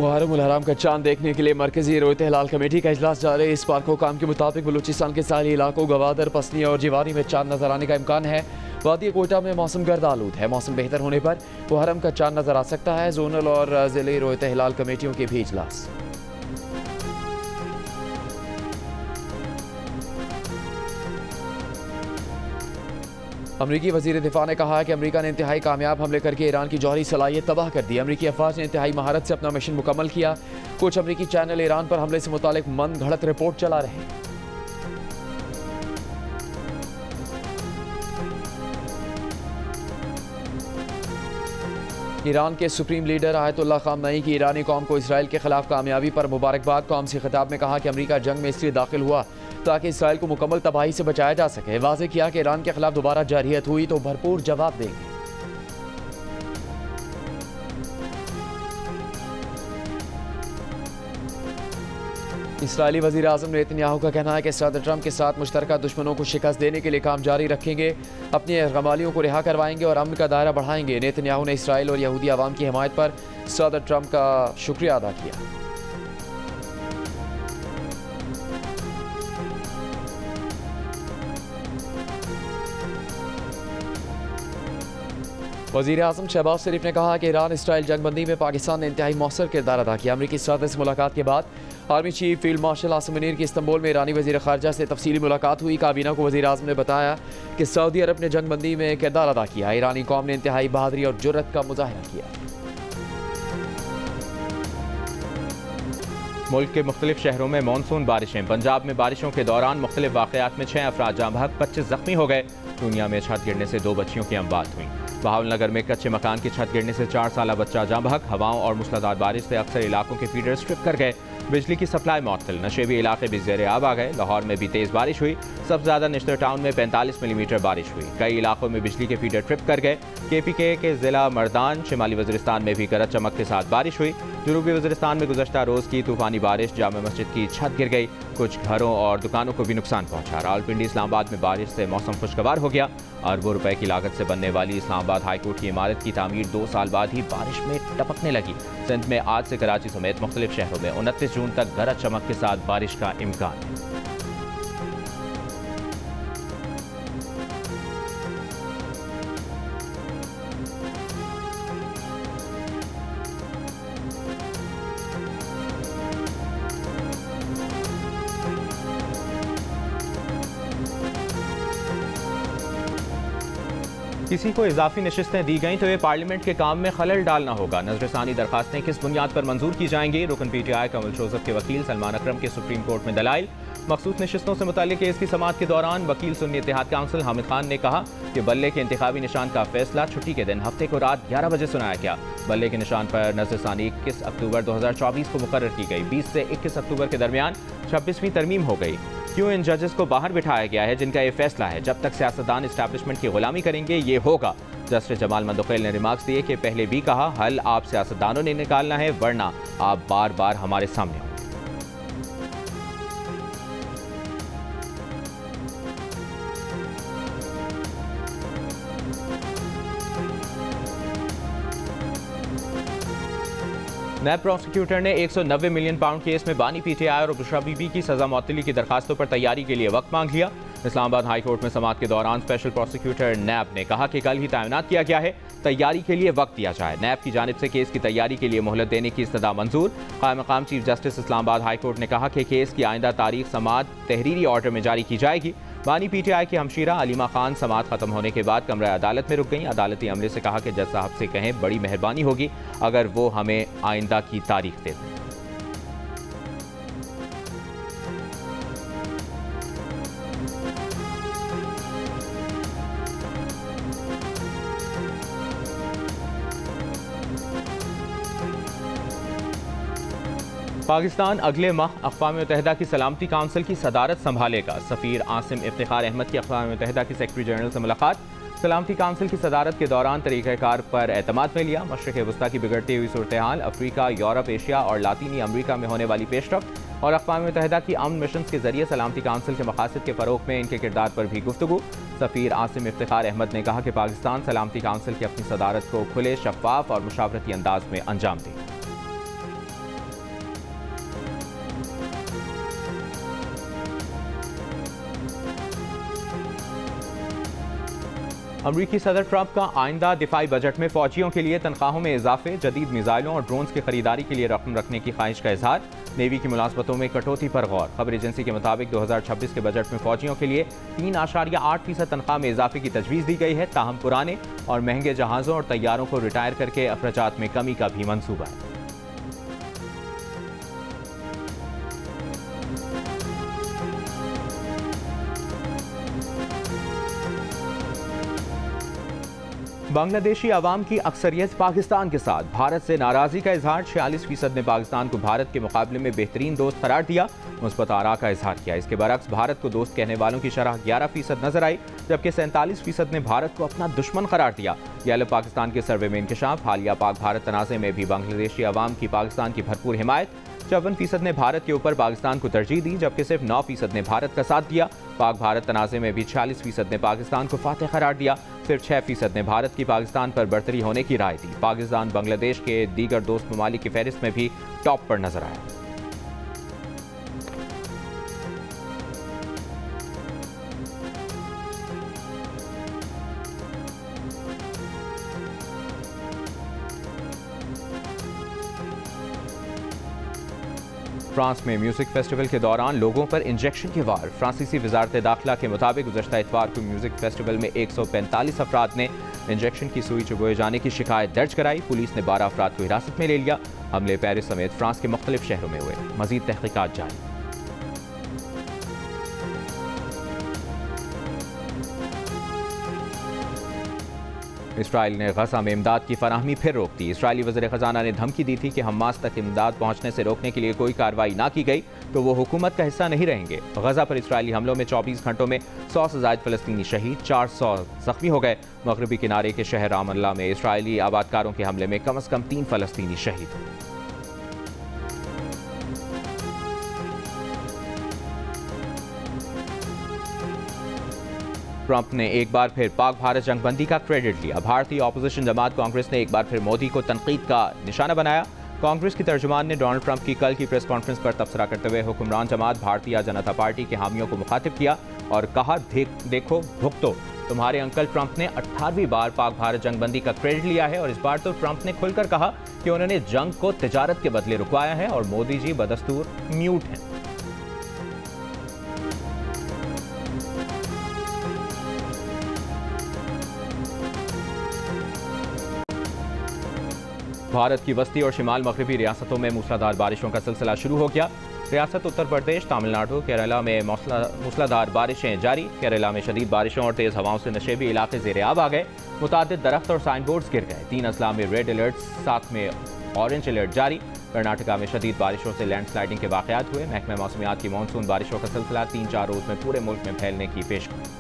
मुहर्रम उल हराम का चांद देखने के लिए मरकजी रोयत हिलाल कमेटी का इजलास जारी। इस पार्क हुकाम के मुताबिक बलूचिस्तान के साहली इलाकों गवादर, पसनी और जिवानी में चांद नजर आने का इम्कान है। वादी कोयटा में मौसम गर्द आलूद है। मौसम बेहतर होने पर मुहर्रम का चांद नजर आ सकता है। जोनल और जिले रोयत हिलाल कमेटियों के भी इजलास। अमरीकी वजीर दिफा ने कहा कि अमरीका ने इंतहाई कामयाब हमले करके ईरान की जौहरी सलाहियत तबाह कर दी। अमरीकी अफवाज ने इंतहाई महारत से अपना मिशन मुकम्मल किया। कुछ अमरीकी चैनल ईरान पर हमले से मुतालिक मन घड़त रिपोर्ट चला रहे हैं। ईरान के सुप्रीम लीडर आयतुल्लाह खामनई की ईरानी कौम को इसराइल के खिलाफ कामयाबी पर मुबारकबाद। कौम से खिताब में कहा कि अमरीका जंग में इसलिए दाखिल हुआ ताकि इसराइल को मुकम्मल तबाही से बचाया जा सके। वाज़ेह किया कि ईरान के खिलाफ दोबारा जारहियत हुई तो भरपूर जवाब देंगे। इसराइली वज़ीर आज़म नेतन्याहू का कहना है कि सदर ट्रंप के साथ मुश्तरका दुश्मनों को शिकस्त देने के लिए काम जारी रखेंगे, अपनी गमालियों को रिहा करवाएंगे और अमन का दायरा बढ़ाएंगे। नेतन्याहू ने इसराइल और यहूदी अवाम की हिमायत पर सदर ट्रंप का शुक्रिया अदा किया। वज़ीर आज़म शहबाज शरीफ ने कहा कि ईरान इसराइल जंगबंदी में पाकिस्तान ने इंतहाई मौसर किरदार अदा किया। अमरीकी सदर से मुलाकात के बाद army chief field marshal Asim Munir की इस्तांबुल में ईरानी वज़ीर ख़ारजा से तफसीली मुलाकात हुई। काबीना को वज़ीर आज़म ने बताया कि सऊदी अरब ने जंगबंदी में किरदार अदा किया। ईरानी कौम ने इंतहाई बहादुरी और जुर्रत का मुजाहिरा किया। मुल्क के मुख्तलिफ शहरों में मानसून बारिशें। पंजाब में बारिशों के दौरान मुख्तलिफ वाक़यात में 6 अफराद जाँ बहक, 25 जख्मी हो गए। दुनिया में छत गिरने से 2 बच्चियों की अमवात हुई। बहावलनगर में कच्चे मकान की छत गिरने से 4 साला बच्चा जाँ बहक। हवाओं और मूसलाधार बारिश से अक्सर इलाकों के फीडर स्ट्रिप कर गए। बिजली की सप्लाई मुअत्तल। नशेबी इलाके भी ज़ेर आब आ गए। लाहौर में भी तेज़ बारिश हुई। सबसे ज़्यादा निश्तर टाउन में 45 मिलीमीटर बारिश हुई। कई इलाकों में बिजली के फीडर ट्रिप कर गए। KPK के ज़िला मर्दान, शिमाली वज़ीरिस्तान में भी गरज चमक के साथ बारिश हुई। जनूबी वज़ीरिस्तान में गुज़श्ता रोज़ की तूफ़ानी बारिश, जामा मस्जिद की छत गिर गई। कुछ घरों और दुकानों को भी नुकसान पहुंचा। रावलपिंडी इस्लामाबाद में बारिश से मौसम खुशगवार हो गया। अरबों रुपए की लागत से बनने वाली इस्लामाबाद हाईकोर्ट की इमारत की तामीर 2 साल बाद ही बारिश में टपकने लगी। सिंध में आज से कराची समेत मुख्तलिफ शहरों में 29 जून तक गरज चमक के साथ बारिश का इम्कान है। किसी को इजाफी नशिस्तें दी गई तो ये पार्लियामेंट के काम में खलल डालना होगा। नजरसानी दरखास्तें किस बुनियाद पर मंजूर की जाएंगी? रुकन PTI कमल जोसेफ के वकील सलमान अकरम के सुप्रीम कोर्ट में दलाइल। मखसूस नशिस्तों से मुताल्लिक केस की समाअत के दौरान वकील सुन्नी इत्तेहाद काउंसिल हामिद खान ने कहा कि बल्ले के इंतखाबी निशान का फैसला छुट्टी के दिन हफ्ते को रात 11 बजे सुनाया गया। बल्ले के निशान पर नजरसानी 21 अक्टूबर 2024 को मुकर्रर की गई। 20 से 21 अक्टूबर के दरमियान 26वीं तरमीम हो गई। क्यों इन जजेस को बाहर बिठाया गया है जिनका ये फैसला है? जब तक सियासतदान इस्टेब्लिशमेंट की गुलामी करेंगे ये होगा। जस्टिस जमाल मंदोखेल ने रिमार्क्स दिए कि पहले भी कहा हल आप सियासतदानों ने निकालना है, वरना आप बार बार हमारे सामने हो। नैब प्रोसिक्यूटर ने 190 मिलियन पाउंड केस में बानी PTI और बुशरा बीबी की सजा मुअत्तली की दरखास्तों पर तैयारी के लिए वक्त मांग लिया। इस्लामाबाद हाई कोर्ट में समाअत के दौरान स्पेशल प्रोसिक्यूटर नैब ने कहा कि कल ही तैनात किया गया है, तैयारी के लिए वक्त दिया जाए। नैब की जानिब से केस की तैयारी के लिए मोहलत देने की इस्तदा मंजूर। क़ायम मक़ाम chief justice Islamabad high court ने कहा कि केस की आइंदा तारीख समाअत तहरीरी ऑर्डर में जारी की जाएगी। बानी PTI की हमशीरा अलीमा खान समाअत खत्म होने के बाद कमरा अदालत में रुक गई। अदालती अमले से कहा कि जज साहब से कहें बड़ी मेहरबानी होगी अगर वो हमें आइंदा की तारीख दे दें। पाकिस्तान अगले माह अक़वाम मुत्तहिदा की सलामती काउंसिल की सदारत संभालेगा। सफ़ीर आसिम इफ्तिखार अहमद की अक़वाम मुत्तहिदा की सेक्रेटरी जनरल से मुलाकात। सलामती काउंसिल की सदारत के दौरान तरीक़ाकार पर एतमाद में लिया। मशरिक़ वस्ता की बिगड़ती हुई सूरत हाल, अफ्रीका, यूरोप, एशिया और लातीनी अमरीका में होने वाली पेशरफ्त और अक़वाम मुत्तहिदा की अमन मिशन के जरिए सलामती काउंसिल के मकासद के फ़रोग़ में इनके किरदार पर भी गुफ्तगू। सफ़ीर आसिम इफ्तिखार अहमद ने कहा कि पाकिस्तान सलामती काउंसिल की अपनी सदारत को खुले, शफ़ाफ और मुशावरती अंदाज में अंजाम दे। अमरीकी सदर ट्रंप का आइंदा दिफाई बजट में फौजियों के लिए तनख्वाहों में इजाफे, जदीद मिसाइलों और ड्रोन्स की खरीदारी के लिए रकम रखने की ख्वाहिश का इजहार, नेवी की मुलाजमतों में कटौती पर गौर। खबर एजेंसी के मुताबिक 2026 के बजट में फौजियों के लिए 3.8% तनख्वाह में इजाफे की तजवीज़ दी गई है। ताहम पुराने और महंगे जहाज़ों और तैयारों को रिटायर करके अखराजात में कमी का भी मंसूबा है। बांग्लादेशी आवाम की अक्सरियत पाकिस्तान के साथ। भारत से नाराजगी का इजहार, 46% ने पाकिस्तान को भारत के मुकाबले में बेहतरीन दोस्त करार दिया, मुस्बत आरा का इजहार किया। इसके बरक्स भारत को दोस्त कहने वालों की शरह 11% नजर आई, जबकि 47% ने भारत को अपना दुश्मन करार दिया। गैलप पाकिस्तान के सर्वे में इंकशाफ, हालिया पाक भारत तनाज़े में भी बांग्लादेशी आवाम की पाकिस्तान की भरपूर हिमायत। 54% ने भारत के ऊपर पाकिस्तान को तरजीह दी, जबकि सिर्फ 9% ने भारत का साथ दिया। पाक भारत तनाज़े में भी 46% ने पाकिस्तान को फातेह करार दिया, सिर्फ 6% ने भारत की पाकिस्तान पर बरतरी होने की राय दी। पाकिस्तान बांग्लादेश के दीगर दोस्त ममालिक की फहरिस्त में भी टॉप पर नजर आया। फ्रांस में म्यूजिक फेस्टिवल के दौरान लोगों पर इंजेक्शन के वार। फ्रांसीसी वजारत दाखिला के मुताबिक गुज़श्ता इतवार को म्यूजिक फेस्टिवल में 145 अफराद ने इंजेक्शन की सुई चुभोए जाने की शिकायत दर्ज कराई। पुलिस ने 12 अफराद को हिरासत में ले लिया। हमले पेरिस समेत फ्रांस के मुख्तलिफ शहरों में हुए। मजीद तहकीकात जारी। इसराइल ने गजा में इमदाद की फराहमी फिर रोक दी। इसराइली वज़ीर ख़जाना ने धमकी दी थी कि हमास तक इमदाद पहुंचने से रोकने के लिए कोई कार्रवाई ना की गई तो वो हुकूमत का हिस्सा नहीं रहेंगे। गजा पर इसराइली हमलों में 24 घंटों में 100 से ज़ायद फ़लस्तीनी शहीद, 400 ज़ख्मी हो गए। मगरबी किनारे के शहर रामल्ला में इसराइली आबादकारों के हमले में कम से कम 3 फ़लस्तीनी शहीद हुए। ट्रंप ने एक बार फिर पाक भारत जंगबंदी का क्रेडिट लिया। भारतीय ऑपोजिशन जमात कांग्रेस ने एक बार फिर मोदी को तनकीद का निशाना बनाया। कांग्रेस की तर्जुमान ने डोनाल्ड ट्रंप की कल की प्रेस कॉन्फ्रेंस पर तबसरा करते हुए हुक्मरान जमात भारतीय जनता पार्टी के हामियों को मुखातिब किया और कहा, देखो भुगतो, तुम्हारे अंकल ट्रंप ने 18वीं बार पाक भारत जंगबंदी का क्रेडिट लिया है और इस बार तो ट्रंप ने खुलकर कहा कि उन्होंने जंग को तिजारत के बदले रुकवाया है और मोदी जी बदस्तूर म्यूट हैं। भारत की वस्ती और शिमाल मगरबी रियासतों में मूसलाधार बारिशों का सिलसिला शुरू हो गया। रियासत उत्तर प्रदेश, तमिलनाडु, केरला में मूसलाधार बारिशें जारी। केरला में शदीद बारिशों और तेज़ हवाओं से नशेबी इलाके ज़ेर-ए-आब आ गए। मुतादिद दरख्त और साइन बोर्ड्स गिर गए। 3 अजला में रेड अलर्ट, 7 में ऑरेंज अलर्ट जारी। कर्नाटका में शदीद बारिशों से लैंडस्लाइडिंग के वाक़यात हुए। महकमा मौसमियात की मानसून बारिशों का सिलसिला 3-4 रोज़ में पूरे मुल्क में फैलने की पेशगोई।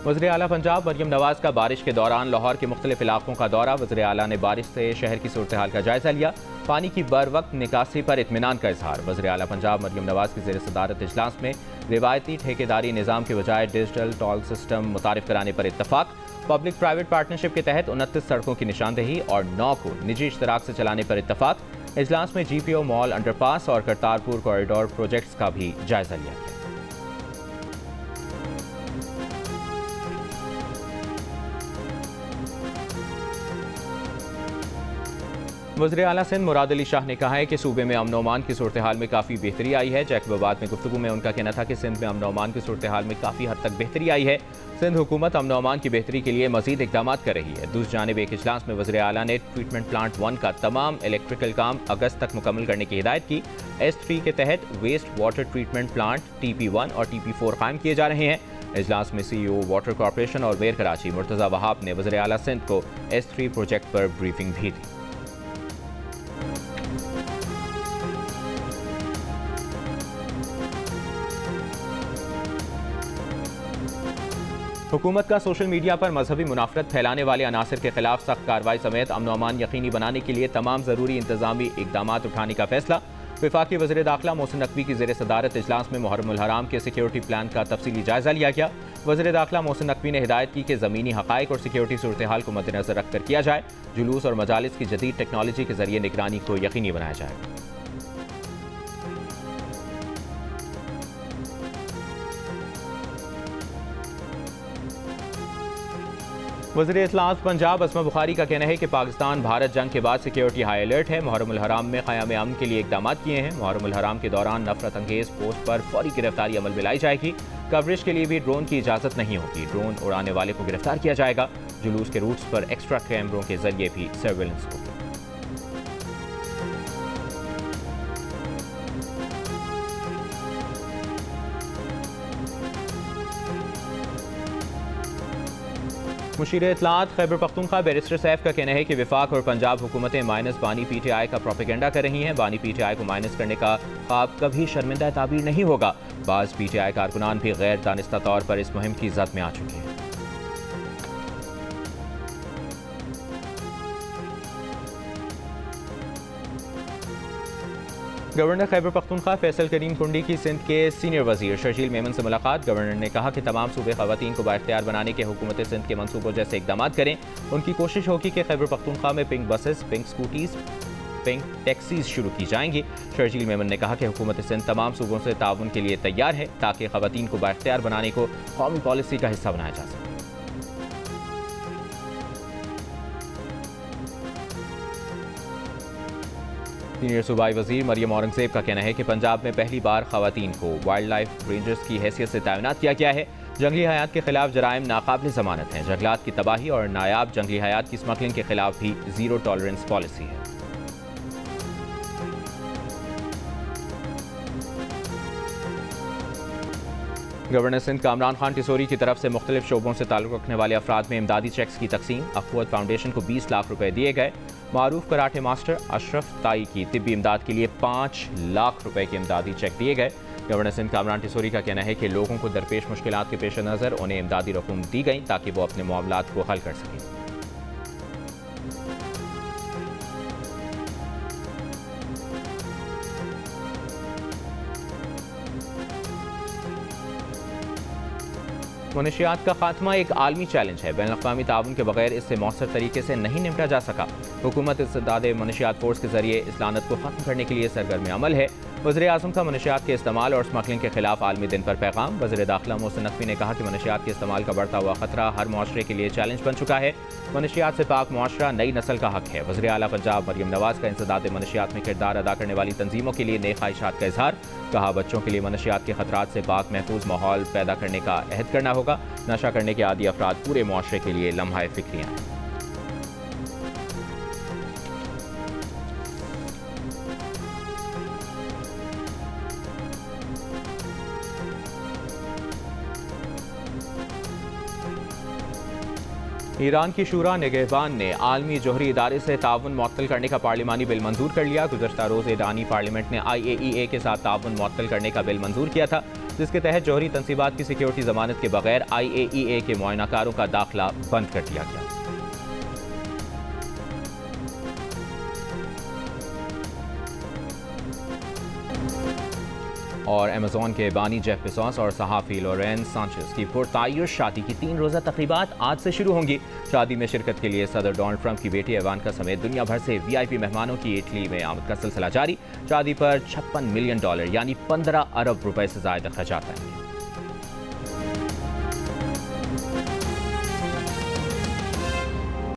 वज़ीर आला पंजाब मरियम नवाज का बारिश के दौरान लाहौर के मुख्तलिफ इलाकों का दौरा। वज़ीर आला ने बारिश से शहर की सूरत हाल का जायजा लिया। पानी की बर वक्त निकासी पर इत्मीनान का इजहार। वज़ीर आला पंजाब मरियम नवाज की ज़ेर सदारत इजलास में रिवायती ठेकेदारी निज़ाम के बजाय डिजिटल टोल सिस्टम मुतारिफ कराने पर इत्तफाक। पब्लिक प्राइवेट पार्टनरशिप के तहत 29 सड़कों की निशानदेही और 9 को निजी इश्तराक से चलाने पर इत्तफाक। इजलास में GPO मॉल अंडरपास और करतारपुर कॉरिडोर प्रोजेक्ट्स का भी जायजा लिया गया। वज़ीर आला सिंध मुराद अली शाह ने कहा है कि सूबे में अमन अमान की सूरत हाल में काफ़ी बेहतरी आई है। जैकबाबाद में गुफ्तगू में उनका कहना था कि सिंध में अमन अमान की सूरत हाल में काफ़ी हद तक बेहतरी आई है। सिंध हुकूमत अमन अमान की बेहतरी के लिए मजीद इक़दाम कर रही है। दूसरी जानिब एक इजलास में वज़ीर आला ने ट्रीटमेंट प्लांट 1 का तमाम इलेक्ट्रिकल काम अगस्त तक मुकम्मल करने की हिदायत की। S3 के तहत waste water treatment plant TP1 और TP4 कायम किए जा रहे हैं। इजलास में CEO वाटर कॉरपोरेशन और मेयर कराची मुर्तज़ा वहाब ने वज़ीर आला सिंध को S3 प्रोजेक्ट पर ब्रीफिंग भी दी। हुकूमत का सोशल मीडिया पर मजहबी मुनाफरत फैलाने वाले अनासर के खिलाफ सख्त कार्रवाई समेत अमन अमान यकीनी बनाने के लिए तमाम ज़रूरी इंतजामी इकदाम उठाने का फैसला। वफाकी वज़ीर दाखिला मोहसिन नकवी की ज़ेर सदारत इजलास में मुहर्रमुल हराम के सिक्योरिटी प्लान का तफसीली जायजा लिया गया। वज़ीर दाखिला मोहसिन नकवी ने हिदायत की कि ज़मीनी हक़ाइक़ और सिक्योरिटी सूरत हाल को मद्देनज़र रखकर किया जाए। जुलूस और मजालिस की जदीद टेक्नोलॉजी के जरिए निगरानी को यकीनी बनाया जाए। वज़ीर इत्तलात पंजाब असमा बुखारी का कहना है कि पाकिस्तान भारत जंग के बाद सिक्योरिटी हाई अलर्ट है। मुहर्रम हराम में क़याम अमन के लिए इक़दाम किए हैं। मुहर्रम हराम के दौरान नफरत अंगेज पोस्ट पर फौरी गिरफ्तारी अमल में लाई जाएगी। कवरेज के लिए भी ड्रोन की इजाज़त नहीं होगी। ड्रोन उड़ाने वाले को गिरफ्तार किया जाएगा। जुलूस के रूट्स पर एक्स्ट्रा कैमरों के जरिए भी सर्वेलेंस होगी। मुशीर इत्तलात खैबर पख्तूनख्वा बैरिस्टर सैफ का कहना है कि वफाक और पंजाब हुकूमतें माइनस बानी PTI का प्रोपेगेंडा कर रही हैं। बानी PTI को माइनस करने का ख्वाब कभी शर्मिंदा ताबीर नहीं होगा। बाज़ PTI कारकुनान भी गैर दानिस्ता तौर पर इस मुहिम की जद में आ चुके हैं। गवर्नर खैबर पख्तूनख्वा फैसल करीम कुंडी की सिंध के सीनियर वजीर शर्जील मेमन से मुलाकात। गवर्नर ने कहा कि तमाम सूबे खवातीन को बाइख्तियार बनाने के हुकूमत सिंध के मंसूबों जैसे इकदाम करें। उनकी कोशिश होगी कि खैबर पख्तूनख्वा में pink buses, pink scooties, pink taxis शुरू की जाएंगी। शर्जील मेमन ने कहा कि हुकूमत सिंध तमाम सूबों से ताउन के लिए तैयार है ताकि खवातीन को बाइख्तियार बनाने को कौमी पॉलिसी का हिस्सा बनाया जा सके। सीनियर सूबाई वजीर मरियम औरंगजेब का कहना है कि पंजाब में पहली बार खवातीन को वाइल्ड लाइफ रेंजर्स की हैसियत से तैनात किया गया है। जंगली हयात के खिलाफ जराइम नाकाबिल जमानत हैं। जंगलात की तबाही और नायाब जंगली हयात की स्मगलिंग के खिलाफ भी जीरो टॉलरेंस पॉलिसी है। गवर्नर सिंध कामरान खान टिसोरी की तरफ से मुख्तलिफ शोबों से ताल्लुक़ रखने वाले अफराद में इमदादी चेक्स की तकसीम। अखवत फाउंडेशन को 20 लाख रुपए दिए गए। मारूफ कराटे मास्टर अशरफ ताई की तिब्बी इमदाद के लिए 5 लाख रुपए के इमदादी चेक दिए गए। गवर्नर सिंध कामरान टिसोरी का कहना है कि लोगों को दरपेश मुश्किलात के पेश नज़र उन्हें इमदादी रकूम दी गई ताकि वो अपने मामलात को हल कर सकें। मनशियात का खात्मा एक आलमी चैलेंज है। बैनुल-अक़वामी ताउन के बगैर इससे मौसर तरीके से नहीं निपटा जा सका। हुकूमत इस्तेदाद मनशियात फोर्स के जरिए इस लानत को खत्म करने के लिए सरगर्म अमल है। वज़ीर आज़म का मनशियात के इस्तेमाल और स्मगलिंग के खिलाफ आलमी दिन पर पैगाम। वज़ीर दाखिला मोहसिन नकवी ने कहा कि मनशियात के इस्तेमाल का बढ़ता हुआ खतरा हर मुआशरे के लिए चैलेंज बन चुका है। मनशियात से पाक मुआशरा नई नस्ल का हक है। वज़ीर आला पंजाब मरियम नवाज का इंसदाद मनशियात में किरदार अदा करने वाली तंजीमों के लिए नेक ख्वाहिशात का इजहार। कहा बच्चों के लिए मनशियात के खतरात से पाक महफूज माहौल पैदा करने का अहद करना होगा। नशा करने के आदी अफराद पूरे मुआशरे के लिए लम्हा फिक्रियाँ हैं। ईरान की शूरा निगहबान ने आलमी जोहरी इदारे से ताउन मुअत्तल करने का पार्लिमानी बिल मंजूर कर लिया। गुज़श्ता रोज़ ईरानी पार्लियामेंट ने IAEA के साथ ताउन मुअत्तल करने का बिल मंजूर किया था, जिसके तहत जोहरी तनसीबात की सिक्योरिटी जमानत के बगैर IAEA के मुआयनाकारों का दाखिला बंद कर दिया गया। और अमेज़ॉन के बानी जेफ बेज़ोस और सहाफ़ी लॉरेंस सांचेज़ की पुरतायुश शादी की 3 रोज़ा तक़रीबात आज से शुरू होंगी। शादी में शिरकत के लिए सदर डोनाल्ड ट्रंप की बेटी इवांका समेत दुनिया भर से VIP मेहमानों की इटली में आमद का सिलसिला जारी। शादी पर $56 मिलियन यानी 15 अरब रुपए से ज़ायद खर्चात आएंगे।